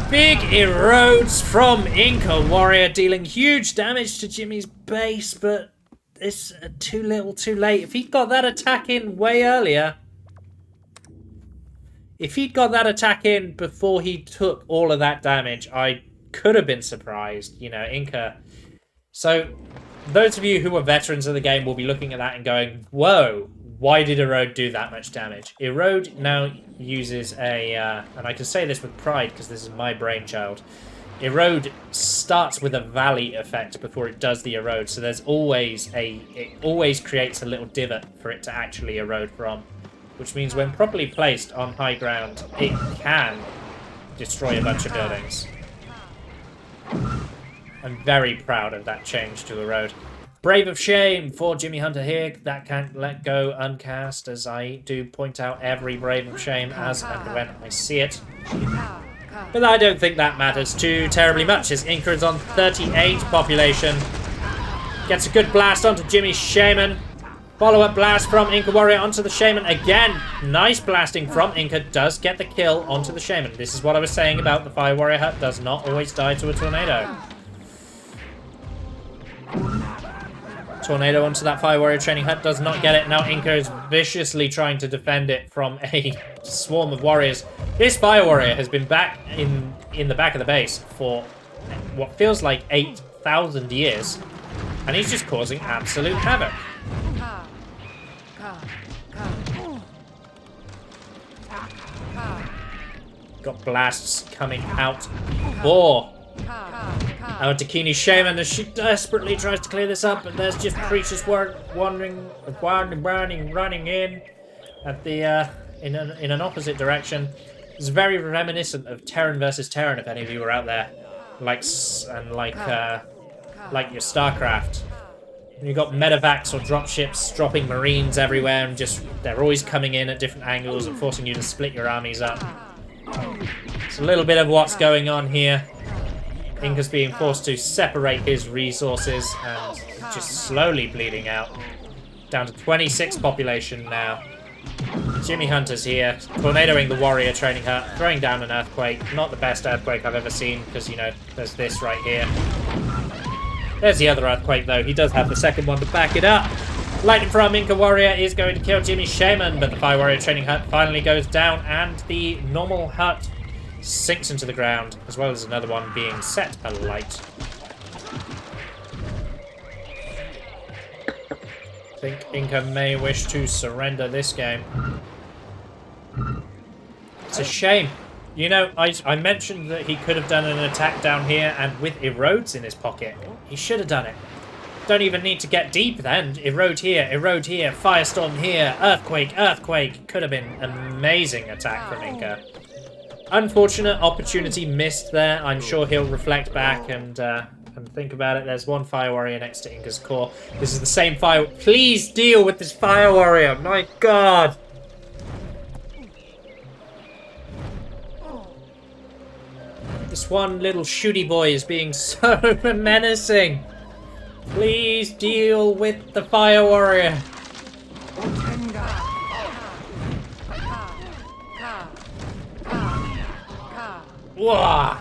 Big erodes from IncaWarrior, dealing huge damage to Jimmy's base, but it's too little too late. If he'd got that attack in way earlier... If he'd got that attack in before he took all of that damage, I could have been surprised. You know, Inca... So, those of you who are veterans of the game will be looking at that and going, whoa, why did Erode do that much damage? Erode now uses a, and I can say this with pride because this is my brainchild, Erode starts with a valley effect before it does the erode, so there's always it always creates a little divot for it to actually erode from, which means when properly placed on high ground, it can destroy a bunch of buildings. I'm very proud of that change to erode. Brave of Shame for Jimmyhunter here. That can't let go uncast, as I do point out every Brave of Shame as and when I see it. But I don't think that matters too terribly much, as Inca is on 38 population. Gets a good blast onto Jimmy's Shaman. Follow-up blast from IncaWarrior onto the Shaman again. Nice blasting from Inca. Does get the kill onto the Shaman. This is what I was saying about the Fire Warrior hut. Does not always die to a tornado. Tornado onto that Fire Warrior training hut. Does not get it. Now Inca is viciously trying to defend it from a swarm of warriors. This Fire Warrior has been back in the back of the base for what feels like 8,000 years. And he's just causing absolute havoc. Got blasts coming out for our Dakini Shaman as she desperately tries to clear this up, but there's just creatures running in at the in an opposite direction. It's very reminiscent of Terran versus Terran, if any of you were out there, like your StarCraft. And you've got medevacs or dropships dropping marines everywhere, and just they're always coming in at different angles and forcing you to split your armies up. It's a little bit of what's going on here. Inca's being forced to separate his resources and just slowly bleeding out. Down to 26 population now. Jimmyhunter's here, tornadoing the warrior training hut, throwing down an earthquake. Not the best earthquake I've ever seen, because, you know, there's this right here. There's the other earthquake, though. He does have the second one to back it up. Lightning from IncaWarrior is going to kill Jimmy's Shaman, but the Fire Warrior training hut finally goes down, and the normal hut sinks into the ground, as well as another one being set alight. I think Inca may wish to surrender this game. It's a shame. You know, I mentioned that he could have done an attack down here, and with erodes in his pocket, he should have done it. Don't even need to get deep then. Erode here, firestorm here, earthquake. Could have been an amazing attack from Inca. Unfortunate opportunity missed there. I'm sure he'll reflect back and think about it. There's one Fire Warrior next to Inca's core. This is the same Fire... Please deal with this Fire Warrior. My God. This one little shooty boy is being so menacing. Please deal with the Fire Warrior. Whoa!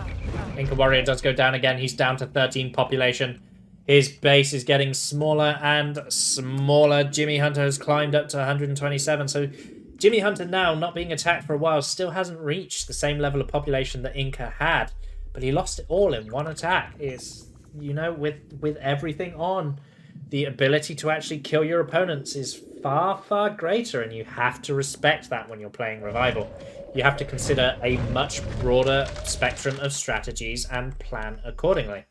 IncaWarrior does go down again. He's down to 13 population. His base is getting smaller and smaller. Jimmyhunter has climbed up to 127, so Jimmyhunter now, not being attacked for a while, still hasn't reached the same level of population that Inca had, but he lost it all in one attack. It's, you know, with everything on, the ability to actually kill your opponents is far, far greater, and you have to respect that when you're playing Revival. You have to consider a much broader spectrum of strategies and plan accordingly.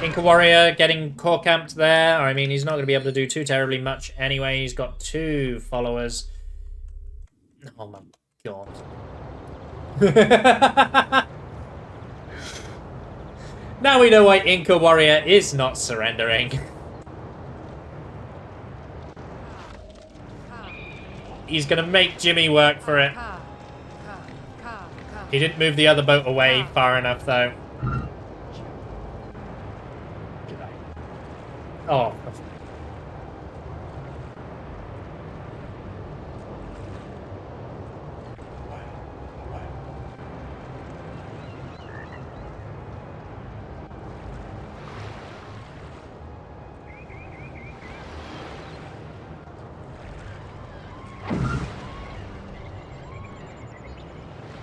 IncaWarrior getting core camped there. I mean, he's not going to be able to do too terribly much anyway. He's got 2 followers. Oh my god. Now we know why IncaWarrior is not surrendering. He's going to make Jimmy work for it. He didn't move the other boat away far enough, though. Oh.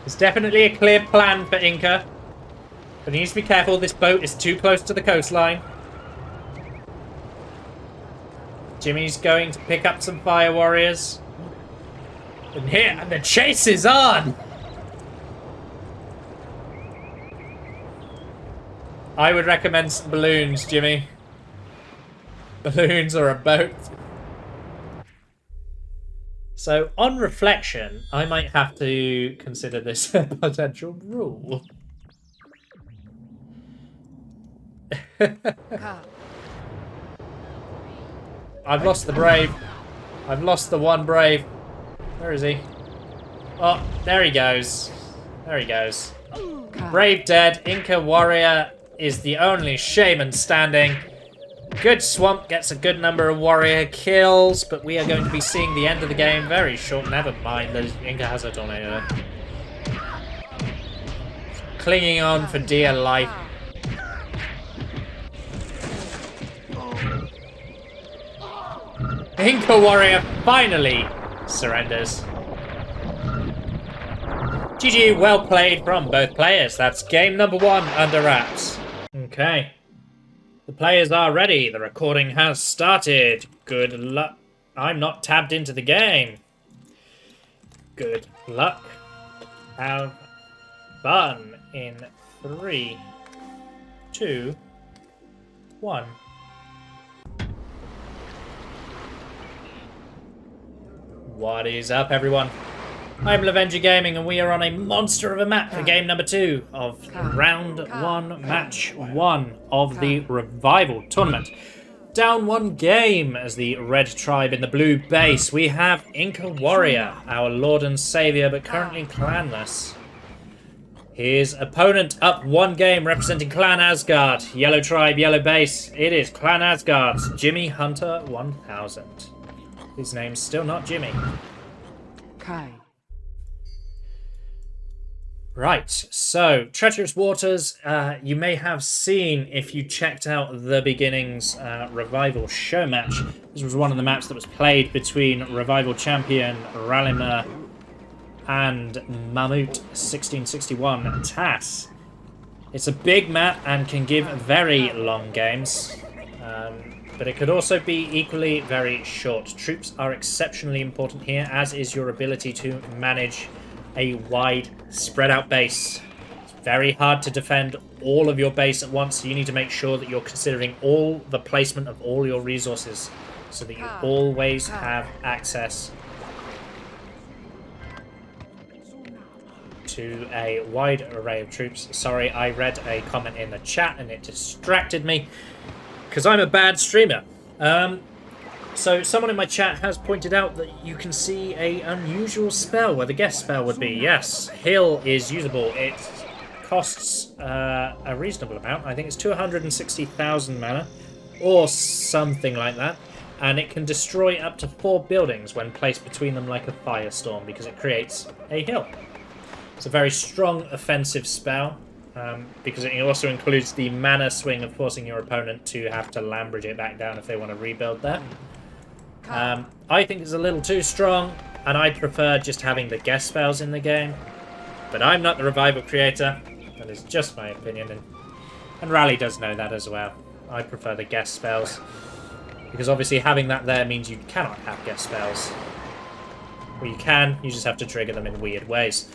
There's definitely a clear plan for Inca, but he needs to be careful. This boat is too close to the coastline. Jimmy's going to pick up some fire warriors. And here, and the chase is on! I would recommend some balloons, Jimmy. Balloons or a boat. So, on reflection, I might have to consider this a potential rule. I've lost the Brave. I've lost the one Brave. Where is he? Oh, there he goes. There he goes. Brave dead. IncaWarrior is the only shaman standing. Good Swamp gets a good number of warrior kills, but we are going to be seeing the end of the game very short. Never mind, Inca has a tornado. Clinging on for dear life. IncaWarrior finally surrenders. GG, well played from both players. That's game number 1 under wraps. Okay. The players are ready. The recording has started. Good luck. I'm not tabbed into the game. Good luck. Have fun in 3, 2, 1. What is up, everyone? I'm Lovenji Gaming, and we are on a monster of a map for game number 2 of round 1, match 1 of the Revival Tournament. Down 1 game as the red tribe in the blue base. We have IncaWarrior, our lord and saviour, but currently clanless. His opponent up 1 game, representing Clan Asgard. Yellow tribe, yellow base. It is Clan Asgard's Jimmyhunter1000. His name's still not Jimmy. Kai. Right, so Treacherous Waters, you may have seen if you checked out the beginnings Revival show match. This was one of the maps that was played between Revival champion Ralimer and Mammoth 1661 Tass. It's a big map and can give very long games. But it could also be equally very short. Troops are exceptionally important here, as is your ability to manage a wide, spread out base. It's very hard to defend all of your base at once, so you need to make sure that you're considering all the placement of all your resources, so that you always have access to a wide array of troops. Sorry, I read a comment in the chat and it distracted me, because I'm a bad streamer. So someone in my chat has pointed out that you can see a unusual spell where the guest spell would be. Yes, Heal is usable. It costs a reasonable amount. I think it's 260,000 mana or something like that. and it can destroy up to 4 buildings when placed between them like a firestorm because it creates a hill. It's a very strong offensive spell because it also includes the mana swing of forcing your opponent to have to land bridge it back down if they want to rebuild that. I think it's a little too strong, and I prefer just having the guest spells in the game. But I'm not the revival creator. That is just my opinion, and Rally does know that as well. I prefer the guest spells because obviously having that there means you cannot have guest spells. Well, you can, you just have to trigger them in weird ways.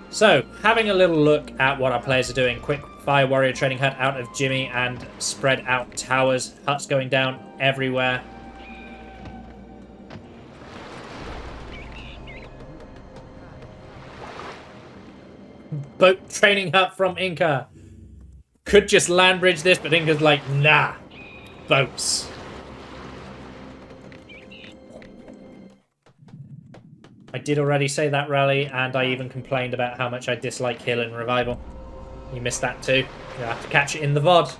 So, having a little look at what our players are doing. Quick Fire Warrior Training Hut out of Jimmy and spread out towers. Huts going down everywhere. Boat Training Hut from Inca. Could just land bridge this, but Inca's like, nah. Boats. I did already say that, Rally, and I even complained about how much I dislike Hill and Revival. You missed that too. You'll have to catch it in the VOD.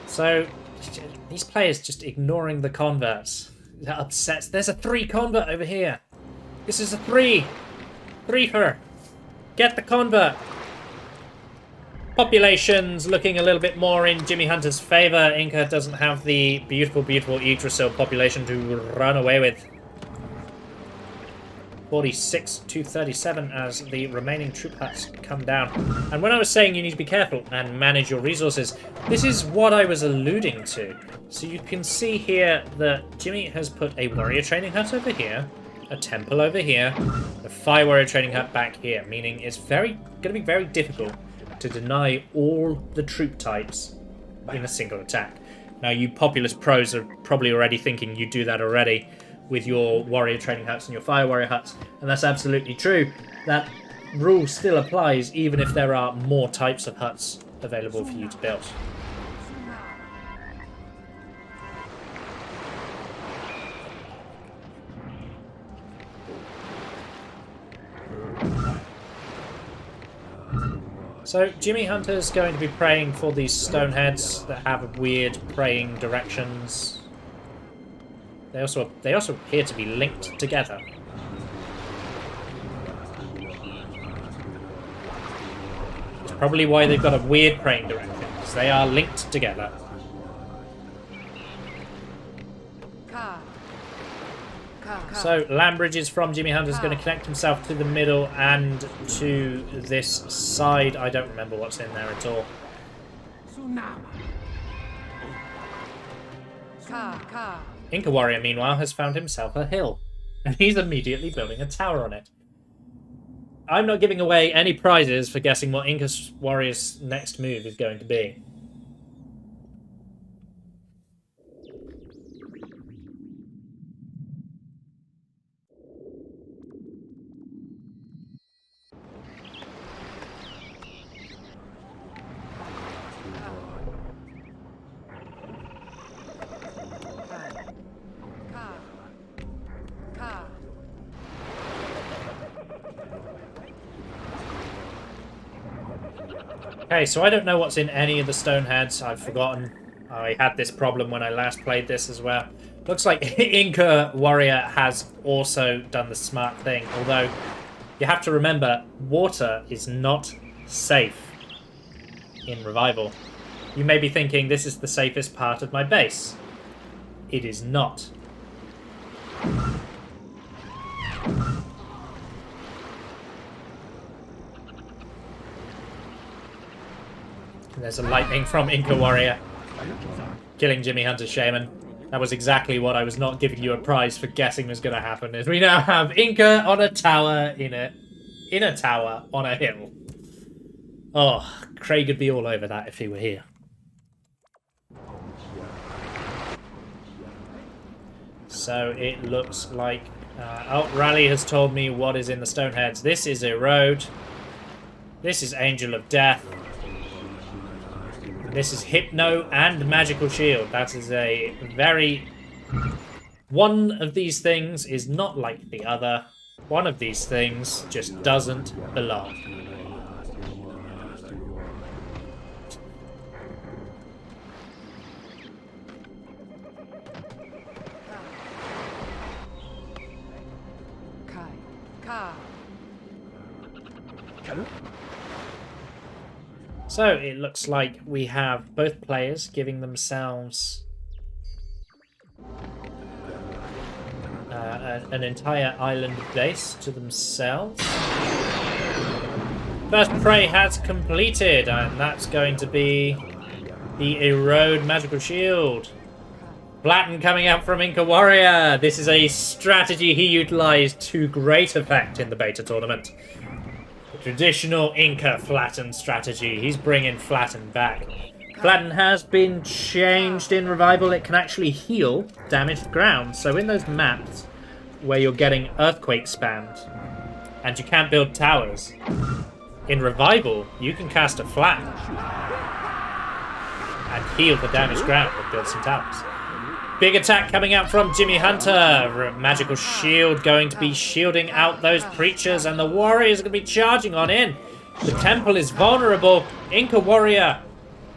So, these players just ignoring the converts. That upsets. There's a 3 convert over here. This is a 3. 3-fer. Get the convert. Population's looking a little bit more in Jimmyhunter's favour. Inca doesn't have the beautiful, beautiful Yggdrasil population to run away with. 46 to 37 as the remaining troop huts come down. And when I was saying you need to be careful and manage your resources, this is what I was alluding to. So you can see here that Jimmy has put a warrior training hut over here, a temple over here, a fire warrior training hut back here, meaning it's going to be very difficult to deny all the troop types in a single attack. Now, you Populous pros are probably already thinking you do that already with your warrior training huts and your fire warrior huts, and that's absolutely true. That rule still applies even if there are more types of huts available for you to build. So, Jimmyhunter's going to be praying for these stone heads that have weird praying directions. They also appear to be linked together. It's probably why they've got a weird praying direction, because they are linked together. So, land bridges from Jimmyhunter's going to connect himself to the middle and to this side. I don't remember what's in there at all. IncaWarrior, meanwhile, has found himself a hill, and he's immediately building a tower on it. I'm not giving away any prizes for guessing what IncaWarrior's next move is going to be. Okay, so I don't know what's in any of the stone heads. I've forgotten. I had this problem when I last played this as well. Looks like IncaWarrior has also done the smart thing, although you have to remember, water is not safe in Revival. You may be thinking, this is the safest part of my base. It is not. There's a lightning from IncaWarrior, killing Jimmyhunter's Shaman. That was exactly what I was not giving you a prize for guessing was going to happen. Is we now have Inca on a tower in a tower on a hill. Oh, Craig would be all over that if he were here. So it looks like... oh, Rally has told me what is in the Stoneheads. This is Erode. This is Angel of Death. This is Hypno and Magical Shield. That is a very... One of these things is not like the other. One of these things just doesn't belong. So it looks like we have both players giving themselves an entire island base to themselves. First prey has completed, and that's going to be the Erode Magical Shield. Flatten coming out from IncaWarrior. This is a strategy he utilised to great effect in the beta tournament. The traditional Inca Flatten strategy. He's bringing Flatten back. Flatten has been changed in Revival. It can actually heal damaged ground. So in those maps where you're getting earthquake spammed and you can't build towers, in Revival you can cast a Flatten and heal the damaged ground and build some towers. Big attack coming out from Jimmyhunter. Magical shield going to be shielding out those preachers, and the warriors are going to be charging on in. The temple is vulnerable. IncaWarrior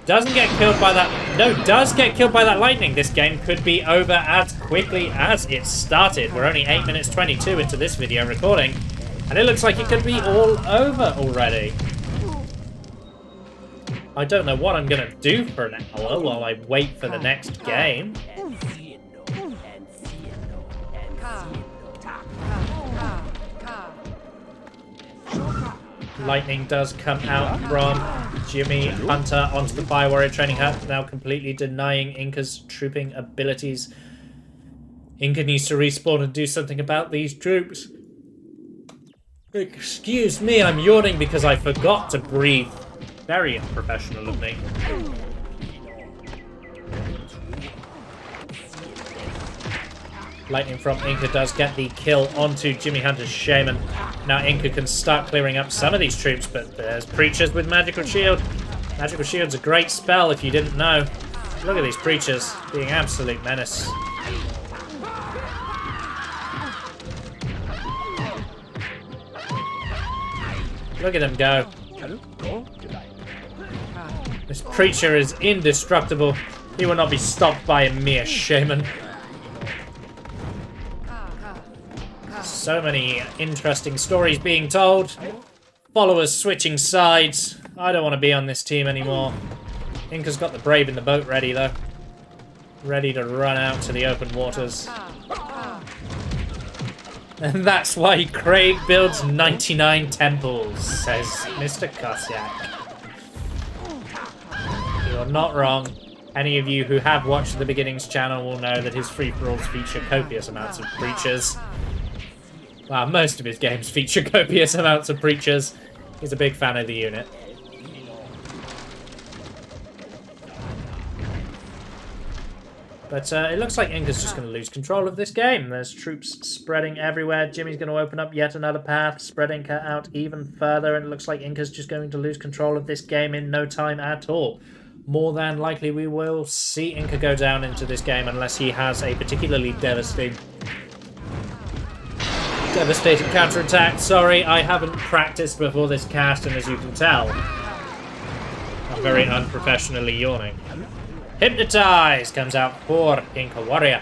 doesn't get killed by that. No, does get killed by that lightning. This game could be over as quickly as it started. We're only 8 minutes 22 into this video recording, and it looks like it could be all over already. I don't know what I'm going to do for an hour while I wait for the next game. Lightning does come out from Jimmyhunter onto the Fire Warrior training hut, now completely denying Inca's trooping abilities. Inca needs to respawn and do something about these troops. Excuse me, I'm yawning because I forgot to breathe. Very unprofessional of me. Lightning from Inca does get the kill onto Jimmyhunter's Shaman. Now Inca can start clearing up some of these troops, but there's Preachers with Magical Shield. Magical Shield's a great spell if you didn't know. Look at these Preachers being absolute menace. Look at them go. This Preacher is indestructible. He will not be stopped by a mere Shaman. So many interesting stories being told. Followers switching sides. I don't want to be on this team anymore. Inca's got the Brave in the boat ready, though. Ready to run out to the open waters. And that's why Craig builds 99 temples, says Mr. Kosyak. You're not wrong. Any of you who have watched the Beginnings channel will know that his free-for-alls feature copious amounts of Preachers. Well, most of his games feature copious amounts of Preachers. He's a big fan of the unit. But it looks like Inca's just going to lose control of this game. There's troops spreading everywhere. Jimmy's going to open up yet another path, spread Inca out even further, and it looks like Inca's just going to lose control of this game in no time at all. More than likely we will see Inca go down into this game unless he has a particularly devastating counterattack. Sorry, I haven't practiced before this cast, and as you can tell, I'm very unprofessionally yawning. Hypnotize comes out for IncaWarrior,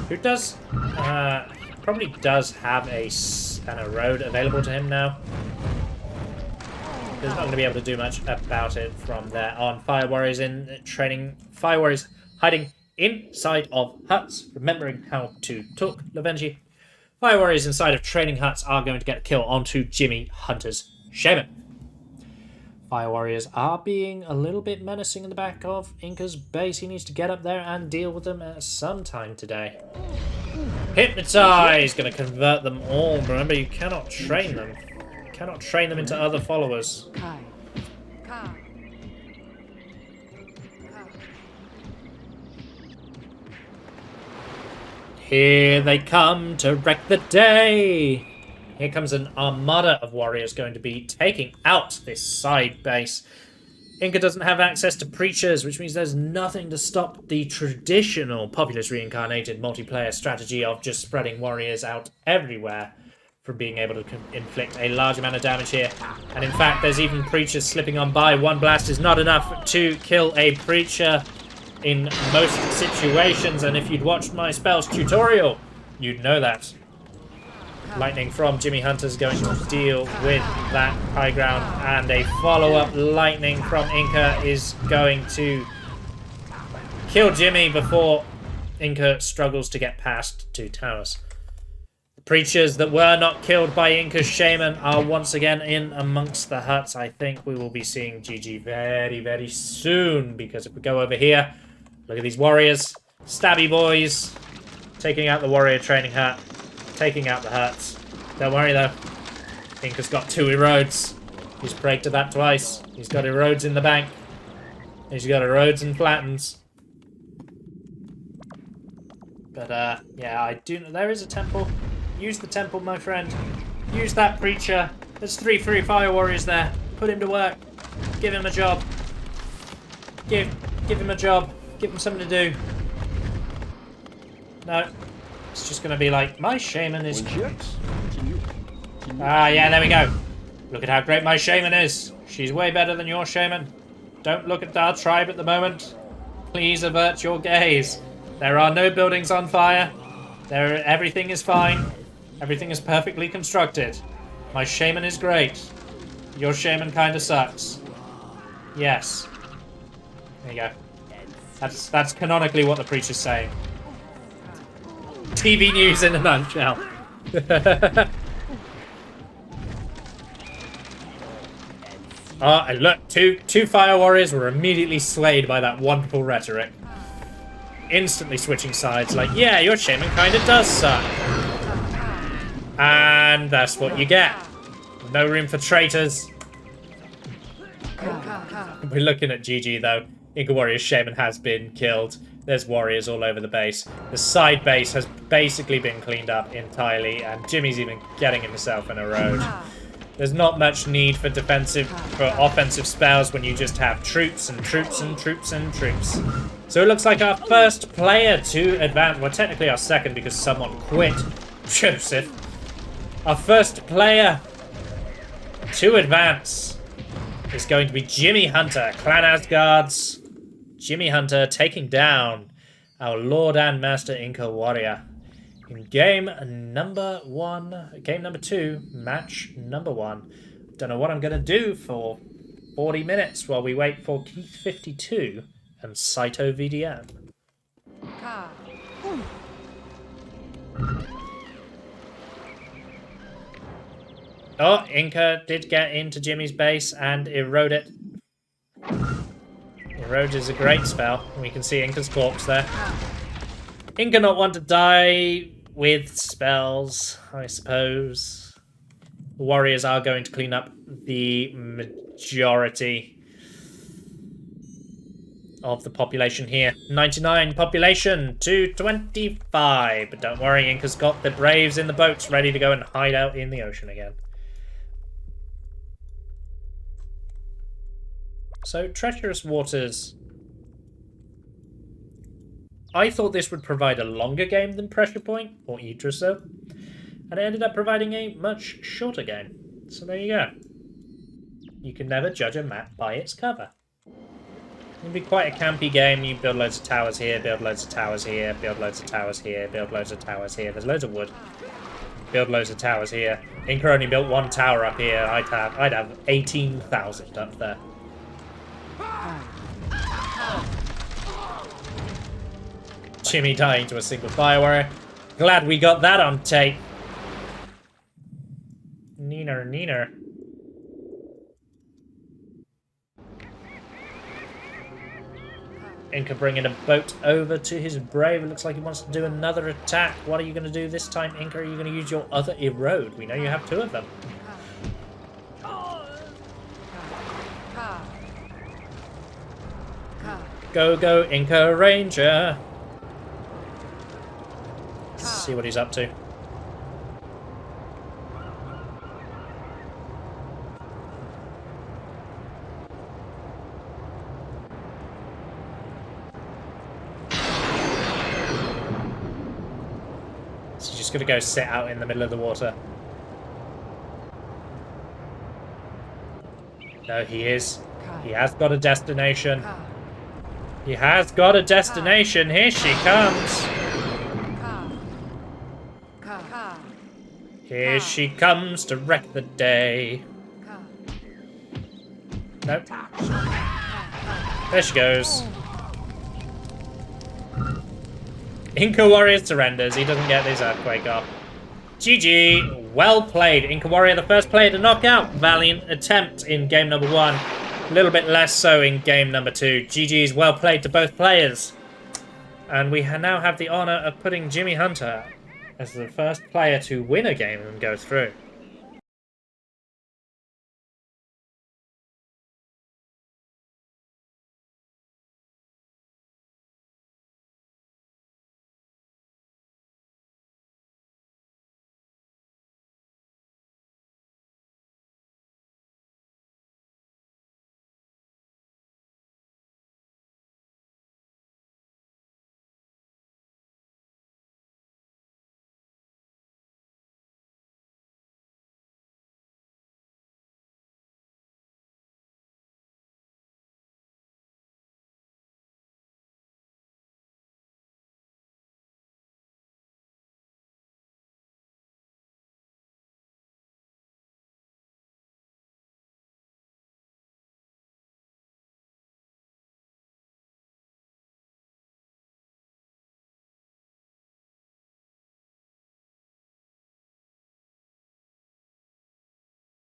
who does probably does have an Erode available to him now. He's not going to be able to do much about it from there on. Fire Warriors in training. Fire Warriors hiding inside of huts, remembering how to talk. Lovenji. Fire Warriors inside of training huts are going to get a kill onto Jimmyhunter's Shaman. Fire Warriors are being a little bit menacing in the back of Inca's base. He needs to get up there and deal with them at some time today. Hypnotize! Going to convert them all. Remember, you cannot train them. You cannot train them into other followers. Here they come to wreck the day! Here comes an armada of warriors going to be taking out this side base. Inca doesn't have access to Preachers, which means there's nothing to stop the traditional Populous reincarnated multiplayer strategy of just spreading warriors out everywhere from being able to inflict a large amount of damage here. And in fact, there's even Preachers slipping on by. One blast is not enough to kill a Preacher in most situations, and if you'd watched my spells tutorial, you'd know that. Lightning from Jimmyhunter is going to deal with that high ground, and a follow-up lightning from Inca is going to kill Jimmy before Inca struggles to get past 2 towers. The preachers that were not killed by Inca's shaman are once again in amongst the huts. I think we will be seeing GG very, very soon, because if we go over here, look at these warriors, stabby boys, taking out the warrior training hut, taking out the huts. Don't worry though, Inca's got 2 erodes. He's prayed to that twice. He's got erodes in the bank. He's got erodes and flattens. But yeah, I do know there is a temple. Use the temple, my friend. Use that preacher. There's 3 free fire warriors there. Put him to work. Give him a job. Give him a job. Give him something to do. No. It's just going to be like, my shaman is... Ah, yeah, there we go. Look at how great my shaman is. She's way better than your shaman. Don't look at our tribe at the moment. Please avert your gaze. There are no buildings on fire. Everything is fine. Everything is perfectly constructed. My shaman is great. Your shaman kind of sucks. Yes. There you go. That's canonically what the preacher's saying. TV news in a nutshell. Oh, and look, two fire warriors were immediately swayed by that wonderful rhetoric. Instantly switching sides, like, yeah, your shaman kind of does suck. And that's what you get. No room for traitors. We're looking at GG though. IncaWarrior's shaman has been killed. There's warriors all over the base. The side base has basically been cleaned up entirely, and Jimmy's even getting himself in a road. There's not much need for offensive spells when you just have troops and troops and troops and troops. So it looks like our first player to advance, well technically our second because someone quit, Joseph. Our first player to advance is going to be Jimmyhunter, Clan Asgard's Jimmyhunter, taking down our Lord and Master IncaWarrior in game number 2, match number 1. Don't know what I'm going to do for 40 minutes while we wait for Keith 52 and Saito VDM. Oh, Inca did get into Jimmy's base and erode it. Erode is a great spell. We can see Inca's corpse there. Inca not want to die with spells, I suppose. The warriors are going to clean up the majority of the population here. 99 population to 25. But don't worry, Inca's got the braves in the boats ready to go and hide out in the ocean again. So, Treacherous Waters. I thought this would provide a longer game than Pressure Point, or Idriso, and it ended up providing a much shorter game. So there you go. You can never judge a map by its cover. It'd be quite a campy game. You build loads of towers here, build loads of towers here, build loads of towers here, build loads of towers here. There's loads of wood. Build loads of towers here. Inca only built 1 tower up here. I'd have 18,000 up there. Jimmy dying to a single fire warrior. Glad we got that on tape. Neener. Inca bringing a boat over to his brave. It looks like he wants to do another attack. What are you going to do this time, Inca? Are you going to use your other erode? We know you have 2 of them. Go, Inca Ranger. Let's see what he's up to. So he's just going to go sit out in the middle of the water. No, he is. He has got a destination. He has got a destination. Here she comes. Here she comes to wreck the day. Nope. There she goes. IncaWarrior surrenders. He doesn't get his earthquake off. GG. Well played. IncaWarrior, the first player to knock out. Valiant attempt in game number 1. A little bit less so in game number 2. GG's, well played to both players. And we now have the honour of putting Jimmy Hunter as the first player to win a game and go through.